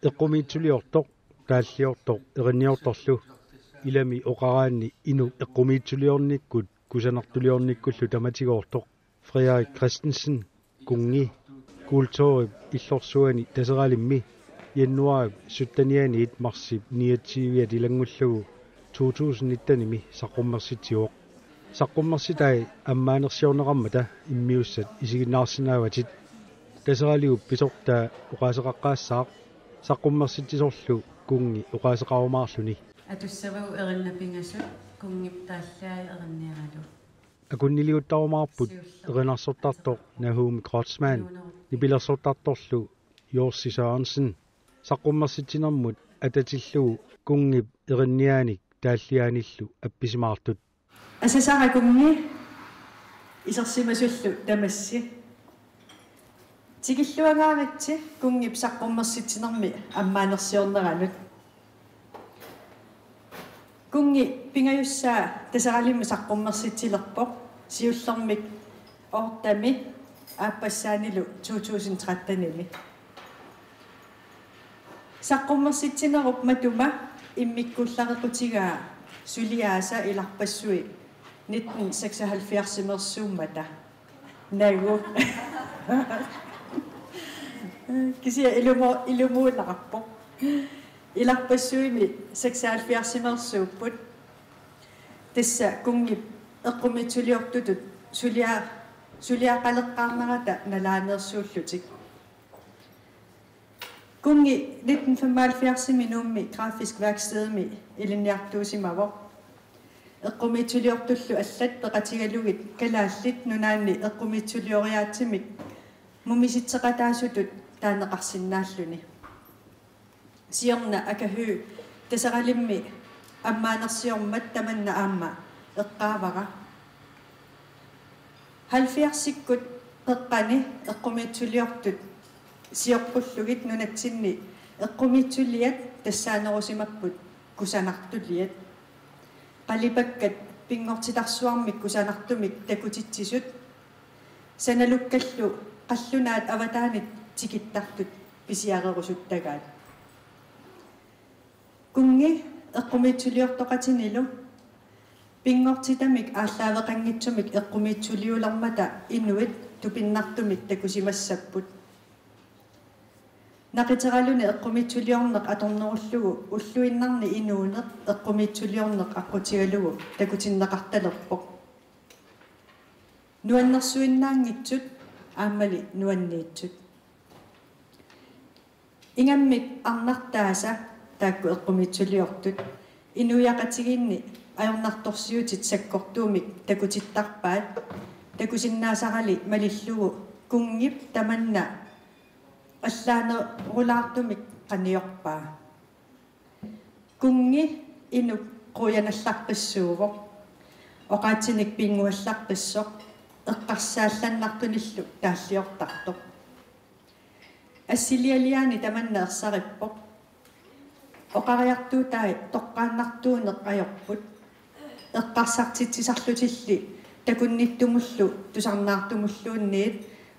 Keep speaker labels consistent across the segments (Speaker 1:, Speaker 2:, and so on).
Speaker 1: eqqumiitsuliortoq taalliortoq erinniortorlu ilami oqaraanni inu eqqumiitsuliornikkut kusanartuliornikkullu tamatigoortoq Frederik Christensen kungi kultorip illorsuani taseralimmi januari suttanianiit marsip niatsiviat ilangullugu 2019 saqqummersitioq saqqummersitai ammaanersiorneqarmata immiussat isiginnaarsinaawatit taseralugu pisortaa oqaaseqaqqaassaaq saqqummersitisorlu kungi oqaaseqarumaarluni
Speaker 2: atussavau erinnapigasut kungip taallaai erinniaralu
Speaker 1: akunniliuttarumaarput erinarsortartoq Nahum Grotsman nipilersortartorlu Jorsi Sørensen saqqummersitinermut atatillugu kungip erinniaanik taalliaanillu appisimaartut
Speaker 3: асасаракунги исерсимасуллу тамасси тигиллуагааратси кунгип саққуммерситсинерми аммаанерсиорнеранут кунги пингаюссаа тасаралимми саққуммерситсилерпоқ сиуллермик ортами ааппассаанилу 2013-ними саққуммерситсинеруп матума иммиккуллареқутигаа сулиааса иларпассуи 1976-мерсууммата нагу кися илумуулақарпо иларпассуими 76-мерсууппут тасса кунгип эққумитсулиортутут сулиақалеққарнерата налаанерсууллутик кунги 1975-минуумми графиск værkstedmi илинниартуусимаво эққумитсулиортуллу аллат пеқатигалугит калааллит нунаанни эққумитсулиориаатсимик мумиситсеқатаасутут таанеқарсинааллуни сиорна акаху тасаралимми аммаанерсиормат таманна аама эққаавара 70-сиккут пеққани эққумитсулиортут сиорпуллугит нунатсинни эққумитсулиат тассаанерусимаппут кусанартулиат qalipakkat pingortitarsuarmik kusanartumik takutitsisut sanalukkallu qallunaat avataanit tikittartut pisiarerusuttagaat kungi eqqumitsuliortoqatinilu pingortitamik aallaaveqanngitsumik eqqumitsuliulermata inuit tupinnartumik takusimassapput naqiteraluni eqqumitsuliorneq atornerullugu ulluinnarni inuuneq eqqumitsuliorneq aqqutigalugu takutinneqartalerpoq nuannersuinnaangitsut aammali nuanniitsut ingammik arnartaasa taakku eqqumitsuliortut inuyaqatiginni ajornartorsiutit sakkortuumik takutittarpaat takusinnaasarali malillugu kungip tamanna аллаана рулаартумик qaниорпаа кунги инук қуяналларписсууво оqaатиник пингуалларписсоқ эққарсаалланнартуниллу тааллиортартоқ ассилиалиани таманна ерсариппоқ оқариартуутай тоққааннартуунеқ ajorput эққарсартитсисарлутилли такунниттумуллу тусарнаартумуллуунниит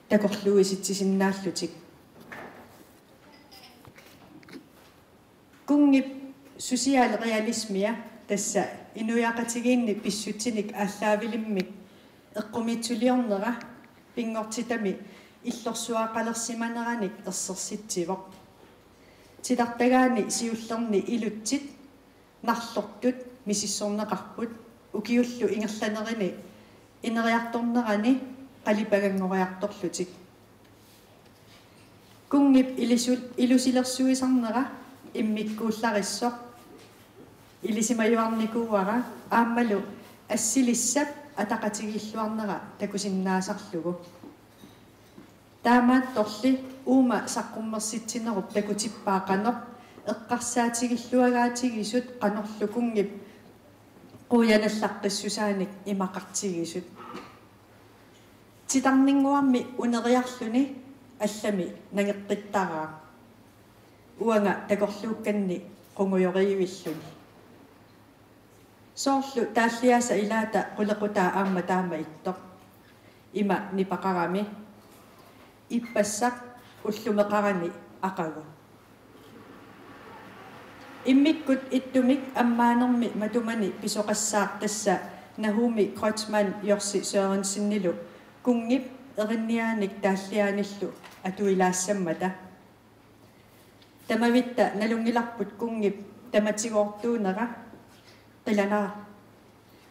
Speaker 3: такорлуиситсисиннааллутик kungip social realismia tassa inuyaqatigiinni pissutinik ааllaавилиммик эққумитсулиорнера пингортитами иллорсуаақалерсиманераник ерсерситсивоқ тилартагаани сиуллерни илутсит нарлортут мисиссорнеқарпут укиуллу ингерланерини инериарторнерани қалипагангориарторлутик кунгип илусилерсуисарнера иммиккууллариссоқ илисимаюарникууара ааммалу ассилиссап атақатигиллуарнера такусиннаасарлугу таамаатторли уума саққуммерситсинеруп такутиппаақанеқ эққарсаатигиллуагаатигисут қанорлукунгип қуяналлаққиссусааник имақартигисут титарнингуарми унериарлуни аллами нагеққиттараа уанга такорлуукканни qunguyoqiivilluni soorlu taalliasa ilaata qulequtaa aamma taama ittoq ima nipaqarami ippassaq ullumeqarani aqagu иммиккут иттумик аммаанерми матумани писоқассаартасса нахуми Крeutzmann Jorsi Sørensennilу кунгип эринниааник тааллиааниллу атуилаассаммата тамавитта налунгиларпут кунгип таматигоортуунера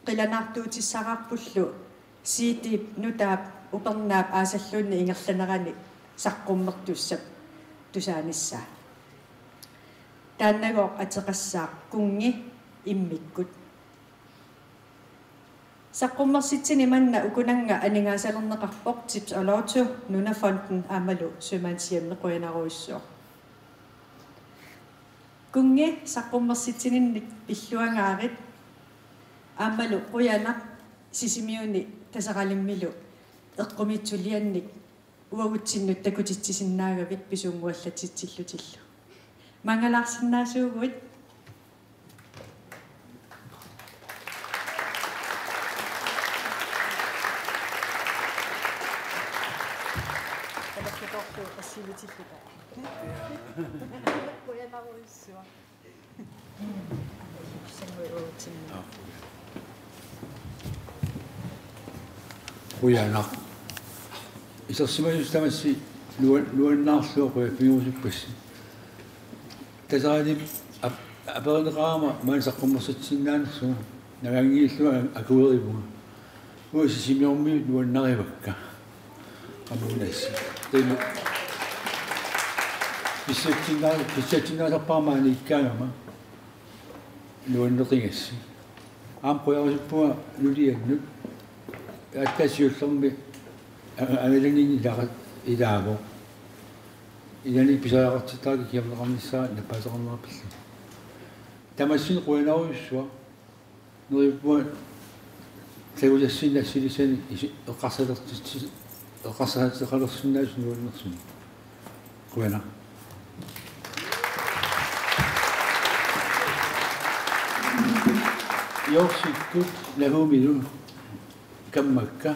Speaker 3: qilanaartuutissaqarpullu siitiip nutaap upernaap aasallunni ingerlanerani saqqummertussap tusaanissa taannagooq ateqassaaq kungi immikkut saqqummersitsini manna ukunanga aningaasallernеqarpoq tips olortu nunafonden amalu sumansiamne qoyanaruissuo kungi saqqummersitsinинник illuangaarit amalu qoyana sisimiuni tasaqalimmilu eqqumitssuliannik uagutsinnut takutitsisinnaagavit pisunguallatitsillutillu mangalarsinnaasuuguit
Speaker 4: Kujana. Isarsimayustamassi luannaarluoqua piusuppas. Tasaadim aperineqaama maanisaqqummorsatsinnaanersu nagangiillua akueripuga. Uisisimiormi luannarivakka. Qamunassi. Tenu Pisatsinnaasarpaamaani ikkaagama luanneqingassi. Aamqoyarusippua luliannut attasiullermi amelanini ilaavo ilani pisaqartitaaki kiamneqarnissaa nappaasaqarnerapillu tamassin quinaruissua nerippua tagulassina silisani eqqarsalersinnaas nuannersuni quina yorsikkut nahumilu kammakka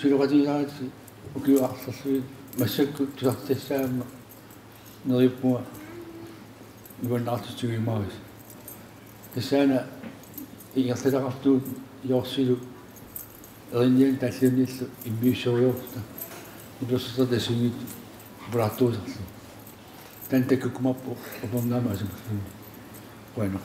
Speaker 4: suluqatisaati ukiuarlerlui массаккут тусартассаама нериппуа нуаннаартутсугимаагис тассаана ингерлалақартуут йорсилу эринниан таллуниллу иммиуссориорта иперсутертасугит браттуусерлу тан таккумарпу опернаама асумерлуни bueno.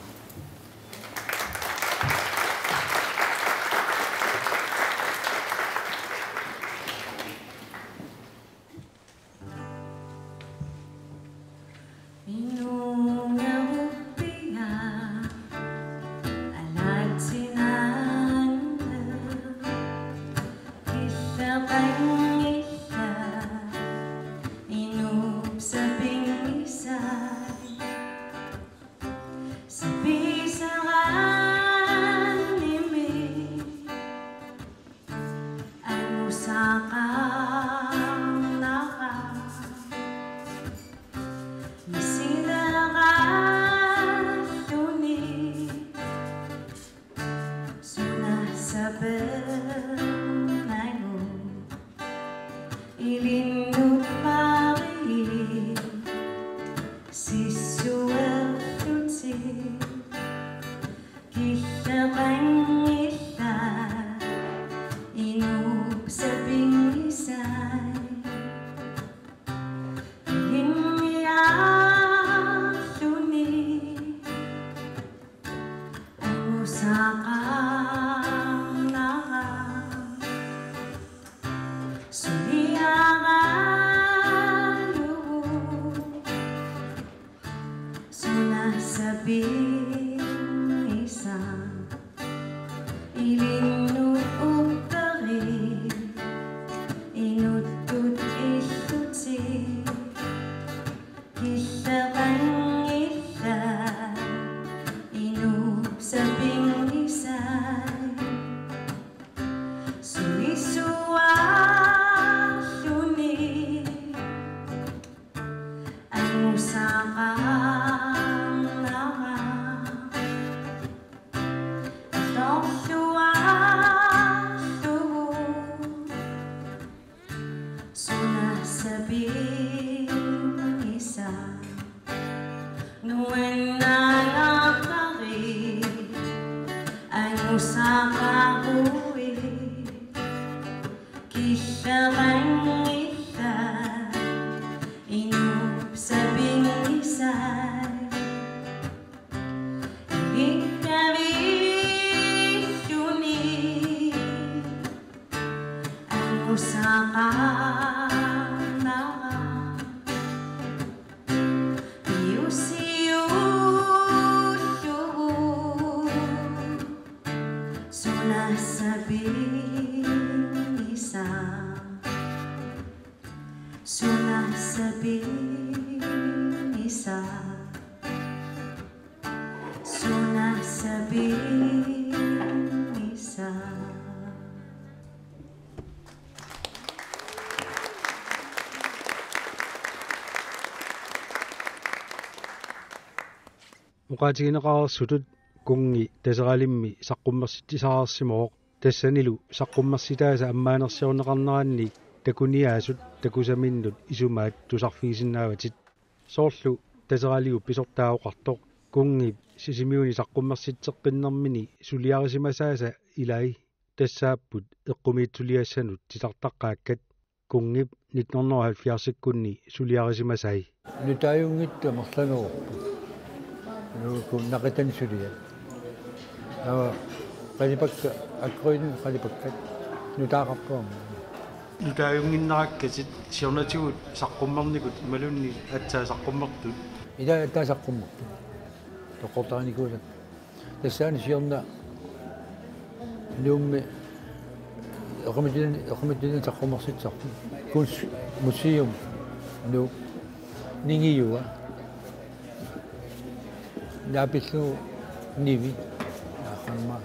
Speaker 5: Musaka
Speaker 1: Muqaatigineqarersutut kungi taseralimmi saqqummassittisararsimooq тассанилу саққуммарситааса аммаанерсиорнеқарнеранни такуниаасут такусаминнут исумаат тусарфигисиннааватит соорлу тасералиу писортаақартоқ кунгип сисимиуни саққуммарситсеққиннэрмини сулиарисимасааса илай тассааппут эққумиитсулиассанут тисартаққааккат кунгип 1970-иккунни сулиарисимасай
Speaker 4: нутааюнгитта марланеруппу нуку нақатансулия ава qalipakka akkoin qalipakkat nutaaqarpuam
Speaker 1: нутааюнгиннараккасит сиорнатигут саққуммарникут малунни атсаа саққуммартут
Speaker 4: ида таасаққуммарту тоқортааникуулат тассаани сиорна нуумми оқамитин саққуммарситсарпу кунс мусеум ну нингиуа наапиллу ниви ахамма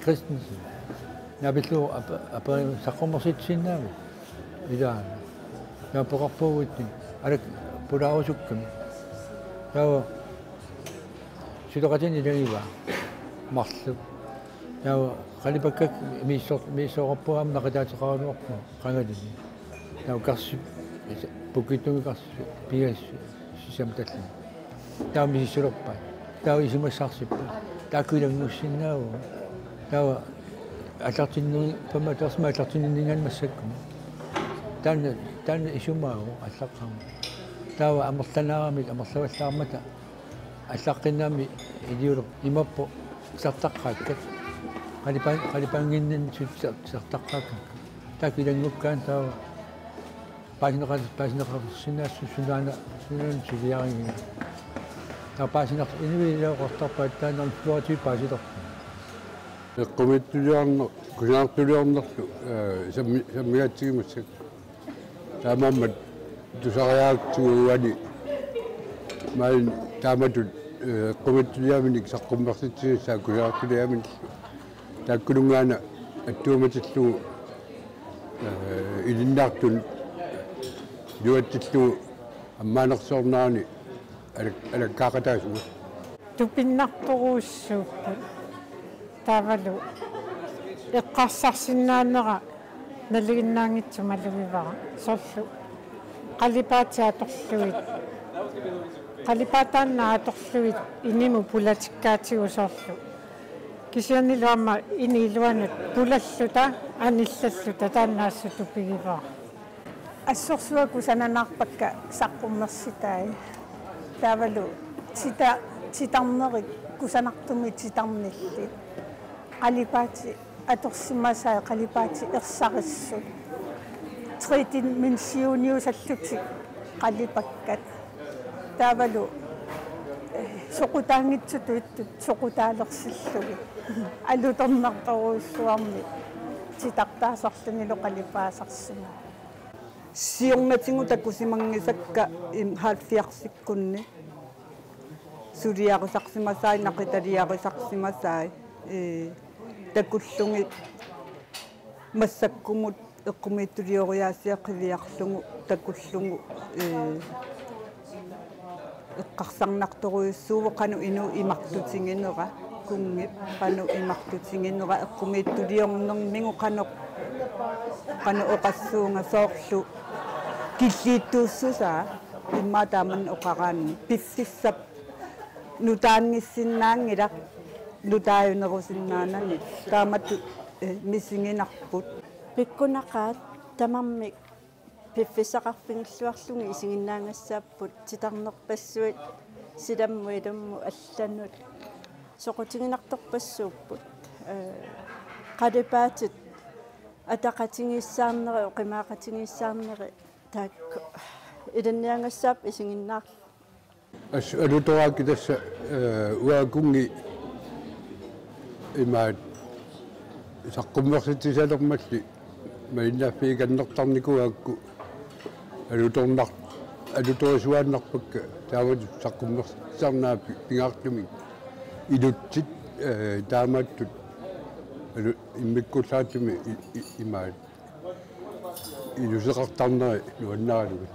Speaker 4: Christensen. Nabitlu apa saqqumarsitsinnaamu ilaana. Ya poqarpuuittin alak pulaausukkami. Tawa siloqatini lagiva marlu. Tawa qalipakkak miissoqarpuam naqataatiqarunuarpu qangalini. Tawa karsi pukittungi karsi pias sisamtallu. Tawa miissorpa. Tawa isimassaarsippa. Takulangussinnaavu. Tawa аллартиннери пама тарсма аллартиннингаан массаккум таан исумаагу аллаққарма таава амерланаарамик амерлаваллаармата аллаққиннаами илиулер имаппо сартаққааккат қалипаангиннан сартаққаакка таакилангуккаан таава паасинеқарсинаассу сунаана сулиарингина таа паасинеқ инивилаақортарпаат таанерн флуатит паасилерпа
Speaker 5: Eqqumituliarno kunaartuliornerlu sammigatsigimassak taamammat tusariaaktuguani main taamatut eqqumituliaminik saqqummarsitsigissaa kunaartuliaminik taakkulungaana attuumatillugu ilinnaartun yuattillugu ammaanersoornaani alakkaaqataasugu
Speaker 6: tupinnartoruussuuppu Tavalu eqqarsarsinnaanera naliginnaangitsu maluvivara sollu qalipaatia qalipaatanna inimu pulatikkaatigu sollu kisianiluamma iniiluanut pulalluta anillalluta taannaassu tupigivara assorsuaku sananaarpakka saqqummersitai tavalu titarnerik kusanartumi titarnillit qalipati atorsimasaa qalipati ersarissu tritin minsiuniusallutik qalipakkat taavalu soqutaangitsutu ittut soqutaalersillugi alutornartoruussuarmi titartaasarlunilu qalipaasarsimu siornatingu takusimangisakka halfiarsikkunni suliarisarsimasaai naqitaliarisarsimasaai takullungi massakkumut eqqumiittulioriaasiaqqiviarlungu takullungu eqqarsarnartoruissuuvu qanu inu imartutinginera kungip qanu imartutinginera eqqumiittuliornermingu qanu oqassuunga soorlu killiittuussusaa immaataaman oqaraanni piffissap nutaangissinnaangilaq nutaayunerusinnaanani taamattu misinginarput pikkunaqaat tamammik piffisaqarfingilluarlungi isinginnaangassaapput titarnerpassuit силаммуилумму алланут соқутигинарторпассууппут қалипаатит атақатингиссаарнери оқимаақатингиссаарнери таакку иланниангассаап исигиннаар
Speaker 5: ас алутораакки тасса уаакунги имаат саққуммерситсисалермалли маиннааффииканнертарникуаакку алуторисуааннарпакка таават саққуммерситсарнаапи пингаарлуми илутсит таамааттут алу иммиккуллаатими имаат илусеқартарнери нуаннааралугу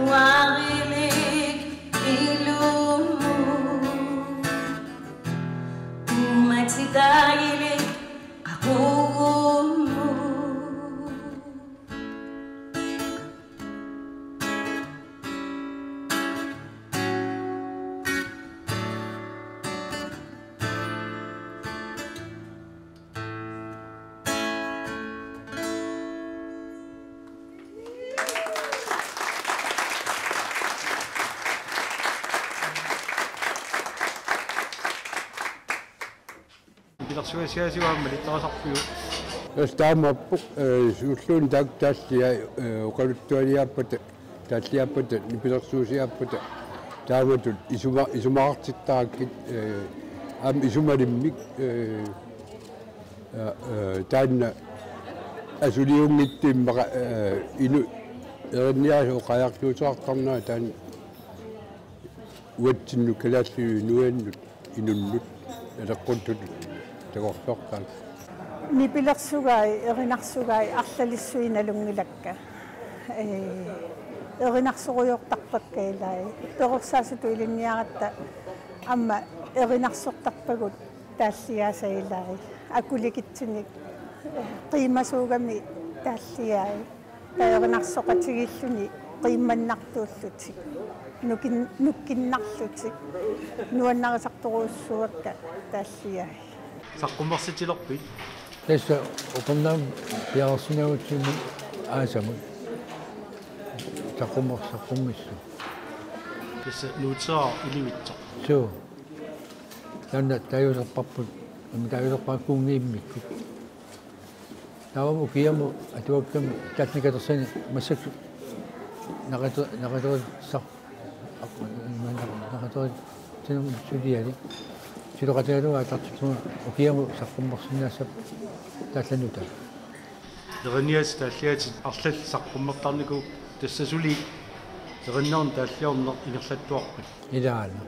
Speaker 2: Warilig ilumu Umagsitagilig ako mo
Speaker 1: Pilarsuasiasiuamma littarasarpiu
Speaker 5: Jos taamappu suulluun taassia uqaluttualiappata taasliappata nipilersuusiappata taamatut isumaartittaakit isumalimmik taanna asuliungittimmaqa inu erniaasu qajarluusaartarnaa taan uatsinnu kalaallu nuannut inunnut eleqquntut tagorsortaan
Speaker 6: Nipilersugai erinarsugai арлалиссуиналунгилакка эринарсоруйортарпаккаилай перорсаасуту илинниаратта амма эринарсортарпагут тааллиаасаилай акуликитсуник қимасуугами тааллиаи таеринарсоқатигиллуни қимманнартууллутик нуккиннарлутик нуаннарисарторуuссуакка тааллиаи
Speaker 1: saqqummersitilerpit
Speaker 4: tässä opannaan piarsinautsumi aasamu taqummissu
Speaker 1: tassa nuutsaa ilivitsa
Speaker 4: so tanna tayulerparput tayulerpaakkuungiimmikku tawamu kiamu atuakkam tatnikatersani massakku naqatu saq naqatu tinum sudiali силоqatigaluga tartutuma ukiamu saqqummersinaassap taallannuta
Speaker 1: ernias taalliatit arlall saqqummertarniku tassasuli erinnerun taalliorner ingerlattuarput
Speaker 4: ilaana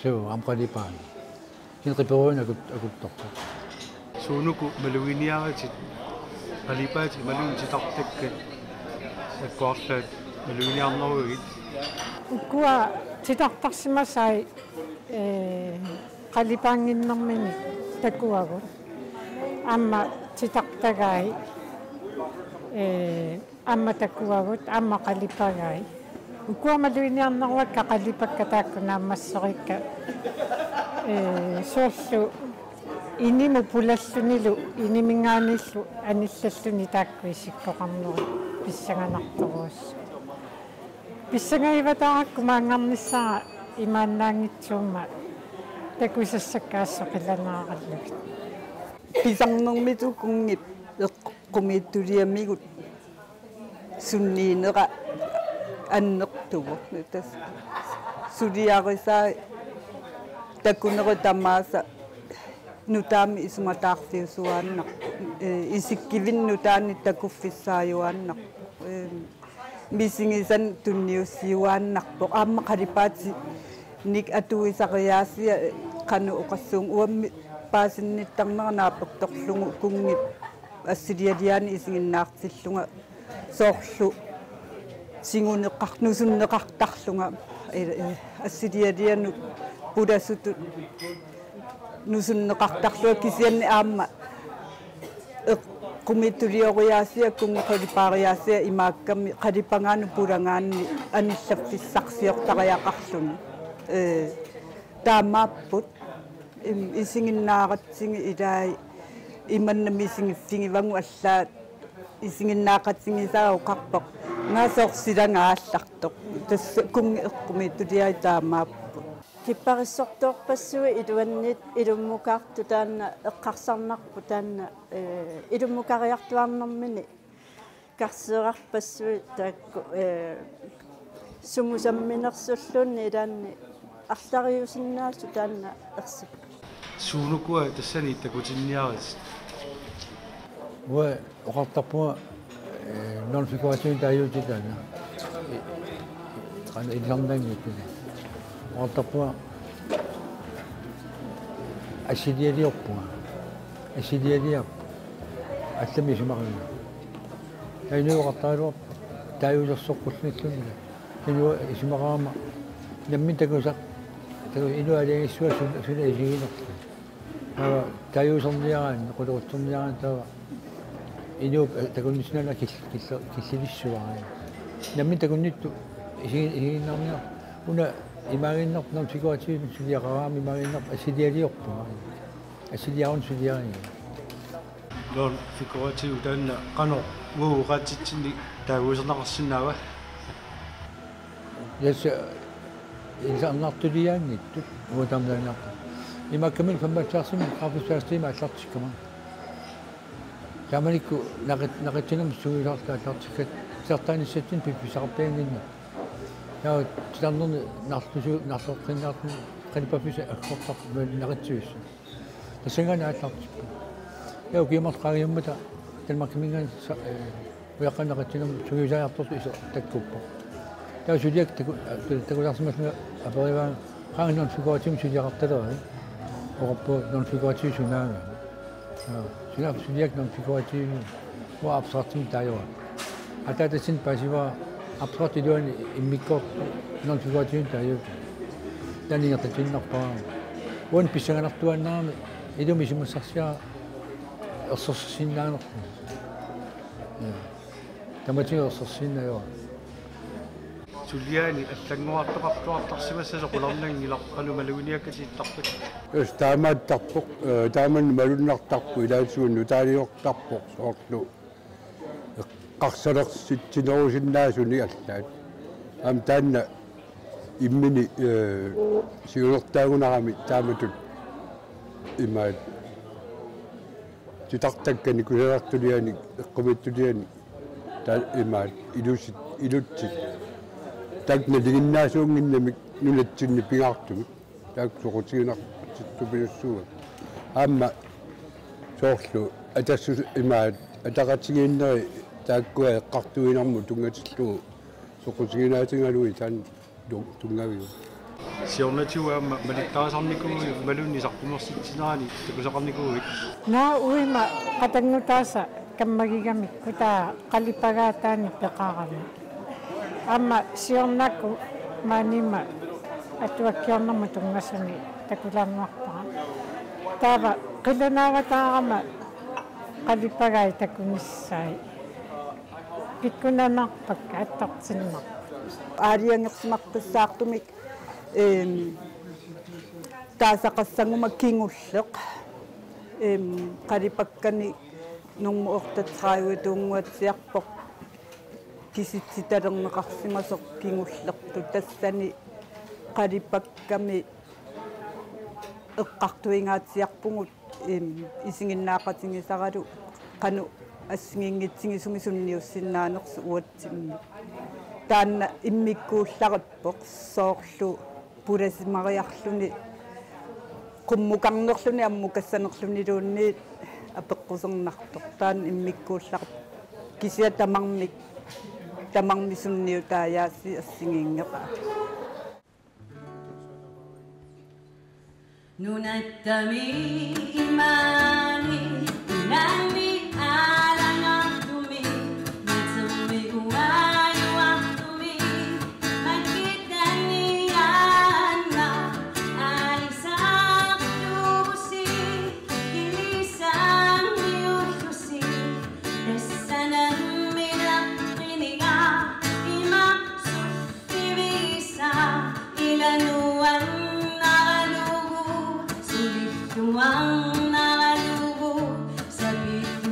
Speaker 4: so amqalipaan kinqiperuunakut akuttorpa
Speaker 1: suunuku maluiniaratit qalipaati maluuntitartakka akkuarlaat maluiniarnerugit
Speaker 7: ukua titartarsimasai qalipaanginnermini takuagut amma titartagai amma takuagut amma qalipagai ukua maluiniarneruakka qalipakka taakkunaammasserikka soorlu inimu pulallunilu inimingaanillu anillalluni taakkuisikkoqarneri pissanganartoruus pissangaivataarakku maangarnissaa имааннаангитсуумма такусассаккаассоқиланаақаллугит
Speaker 3: писарнэрмитуккунгип эққумииттулиаммигут сунниинера аннертугу тас сулиарисаа такунери тамааса нутаами исуматаарфиусуааннақ исиккивинну таани такуффиссааюааннақ мисингисан тунниуссиуааннарпо аама қалипаати ник атуисариаасия қану оқассуун уамми паасинниттарнернааперторлугу кунгип ассилиалиаани исигиннаартиллунга соорлу сингунеқарнусуннеқартарлунга ассилиалиану пуласуту нусуннеқартарлуа кисианни аама qumitulioriasia kungiqalipariasia imaakkammi qalipangaanu pulangaanni anillaffiссарсиортариақарлуни таамааппут исигиннааратсиги илаи иманнами исигиффигивангу аллаат исигиннаақатсигисаа уқарпоқ ngaasорсилангааллартоқ тасса кунги эққумитулиай таамааппут
Speaker 6: киппариссортуорпассуи илуаннит илуммукаарту таанна эққарсарнарпу таанна илуммукариартуарнэрмини карсеэрарпассуи таакку сумусамминерсуллунни таанни арлариусиннаасу таанна ерсип
Speaker 1: suunukua tassani takutинниарис
Speaker 4: уа оқартарпуа нонфикуатиун тааюутитаана qana illarnangittuни оқартарпуа ассилиалиорпуга ассилиалиарпу аллами сумарина таинуоқартаалуарпу тааюлерсоққулниллунила инуа исимақарама наммин такусақ таку инуа алиангиссуа суна исигинерта ава тааюусерниараан қулерутсерниараан тава инуа такунниснала киллилиссуараа наммин такуннитту исигиннарниа уна имагиннернам сигуатиин сулиақараами имагиннер асилиалиорпуа асилиарун сулиаани
Speaker 1: лон фикуатиу таанна қано ууқатитсини таагуусернақарсинаава
Speaker 4: яса инсаарнартулиаангитту уутамлаанаарта имаккамин фамматсаарсими қарпусаастима аллартиккама таманикку нақитсинам сугилаартаа аллартиккат сертааниссатсин пипписақарпиангинна яа тиларнерни нарлоққиннаартни қанипаписа аккортар нақитсуисса тассангана аллартикку яа киимартқаагиуммата талмаккамингаан уяққаннақатсинам сугилаарторту иса таккуппа таа сулиак такулаарсимасна апериваа хааннон фигуатим сулиақарталера орпо нон фигуатив сунаага сулиак сулиак нон фигуатив ва абстрактим таайора ататасин пасива абстрактидуани иммиккор нон фигуатив таайор танингертатиннарпаа уан писсаганартуаннаарами илуми симассарсиа ерсерсиннаанерта таматио ерсерсиннаёа
Speaker 1: сулиаани аллангуартоқартуартарсимассасо қуларнангилаққану малуниаккатииттарпут
Speaker 5: таамааттарпоқ тааман малуннартарпу илаатсуунну таалиортарпоқ соорлу қарсалерситсинерусиннаасуни аллаат ам таанна иммини сигулертаагунарами тааматут имаат титартаккани кулерартулиани эққумиттулиани таа имаат илутсит такна дигиннаасуунгиннамик нулатсинни пигаартумик таак соқутигинартиттупиуссуга аама соорлу атассу имаат атақатигииннери тааккуа эққартуинарму тунгатиллугу соқутигинаатингалуи таан тунгавиу
Speaker 1: сиорнатиуаама малиттаасарникуи малуннисарпумерситсинаани такусақарникууик
Speaker 7: наа уима қатангутааса каммагигамик кутаа қалипагаатаани пеқарами амма сиорнаку манима атуаккиорнэрму тунгасани такулаарнуарпара таава қиланааратаарама қалипагаи такуниссаи пиккунанарпак аттартиннар
Speaker 6: ариангерсимаққиссаартумик таасақассангума кингуллеқ қалипаккани норму ортатраиуи тунгуатсиарпоқ киситситалернеқарсимасоқ кингуллерту тассани қалипакками эққартуингаатсиарпугут исигиннаақатингисаралу қану ассигингитсигисуми сунниуссиннаанерсу уатсимми таанна иммиккууллариппоқ соорлу пуласимариарлуни qummukarnerluni ammukassanerluniluunni апеққусернартор таан иммиккууллар кисиа тамармисунниу тааяаси ассигингеқа
Speaker 2: нунаттами имани нами алангартуми нацуми уаюартуми макитани анна алисартуси килисан юхуси эссанам минаққинига има суффивиса илануан Tuang nagalugo sa bituin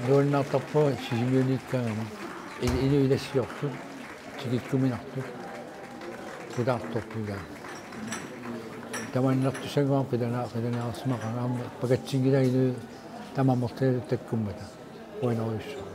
Speaker 4: 누얼나타포 시중이니까 이제 이래 시었고 지금 꾸미놨고 그다음부터 그가 다만 낙도 생각 그다나 스마가 바가칭이라 이제 담아 못해 됐군니다. bueno eso